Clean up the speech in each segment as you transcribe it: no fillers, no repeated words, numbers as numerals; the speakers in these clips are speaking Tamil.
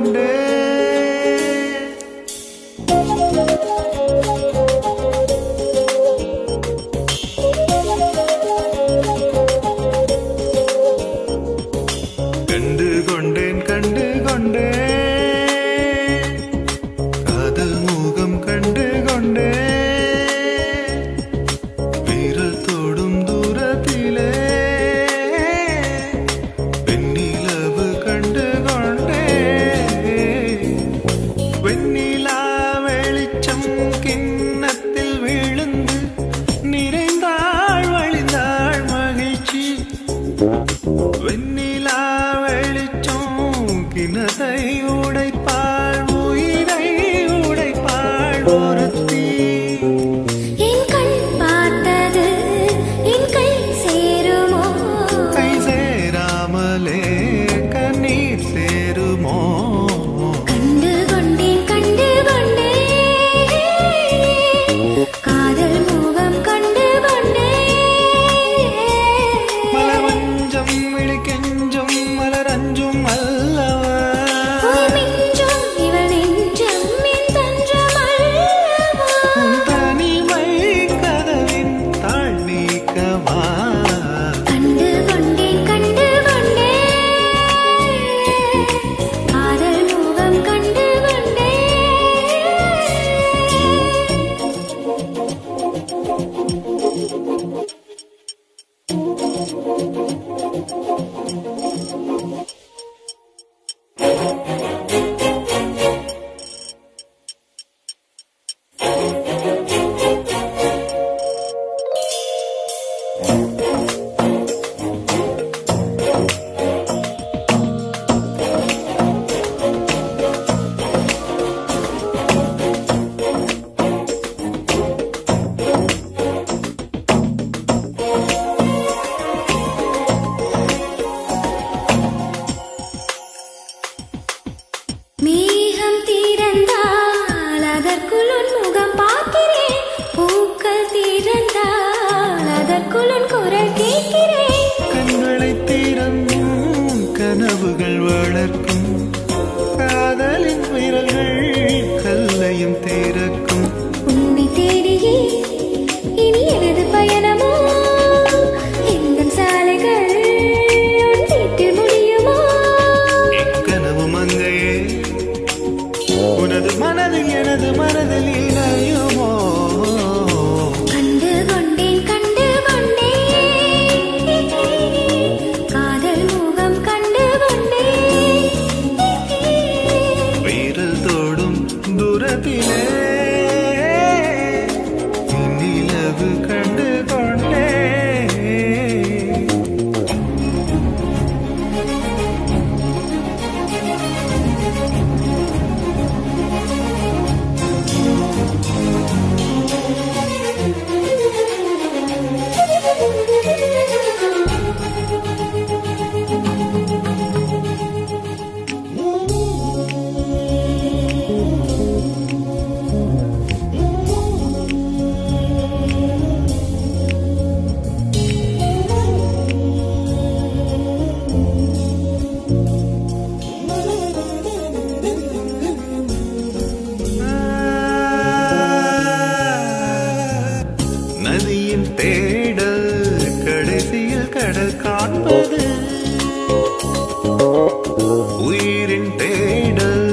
கொண்டே கண்டு கொண்டேன் கண்டு கொண்டே காதல் முகம் கண்டு கொண்டே வீரல் தோடும் தூரத்திலே வெண்ணிலவு கண்டு கொண்டே வெண்ணிலா வெளிச்சம் கிண்ணத்தில் விழுந்து நிறைந்தாள் வழிந்தாள் மகிழ்ச்சி வெண்ணிலா வெளிச்சம் கிணத்தை உடைப்பாள் உயிரை உடைப்பாள் ஒருத்தி என் கண் பார்த்தது என் கை சேருமோ கை சேராமலே கண்ணீர் சேருமோ கண்டு கொண்டேன் காதல் முகம் கண்டு கொண்டேன் மலர் வஞ்சம் விழிக்கெஞ்சும் மலர் அஞ்சும் அல்லவா மிஞ்சும் இவள் நெஞ்சம் என் தஞ்சம் அல்லவா உன் தனிமை கதவின் தாழ் நீக்கவா கண்டு கொண்டேன் காதல் முகம் கண்டு கொண்டேன் மேகம் திறந்தால் அதற்குள் உன் முகம் பார்க்கிறேன் பூக்கள் திறந்தால் அதற்குள் உன் குரல் கேட்கிறேன் கண்களை திறந்தும் கனவுகள் வளர்க்கும் காதலின் விரல்கள் கல்லையும் திறக்கும் உன்னை தேடியே இனி எனது பயணமோ எந்த சாலைகள் உன் வீட்டில் முடியுமோ கனவு மங்கையே உனது மனதில் எனது மனதில் இணையுமோ கண்டு கொண்டேன் காதல் முகம் கண்டு கொண்டேன் வீரல் தோடும் தூரத்திலே நிலவு கண்டு கொண்டே நதியின் தேடல் கடைசியில் கடல் காண்பது உயிரின் தேடல்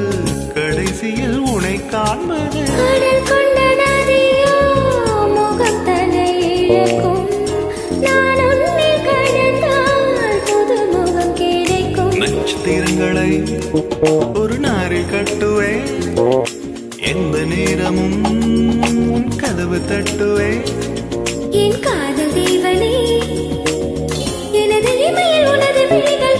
கடைசியில் உனை காண்பது கடல் கொண்ட நதியோ முகத்தனை இழக்கும் நான் உன்னை கடந்தால் புது முகம் கிடைக்கும் நட்சத்திரங்களை ஒரு நாரில் கட்டுவேன் எந்த நேரமும் உன் கதவு தட்டுவேன் என் காதல் தேவனே எனது இமையில் உனது விழிகள்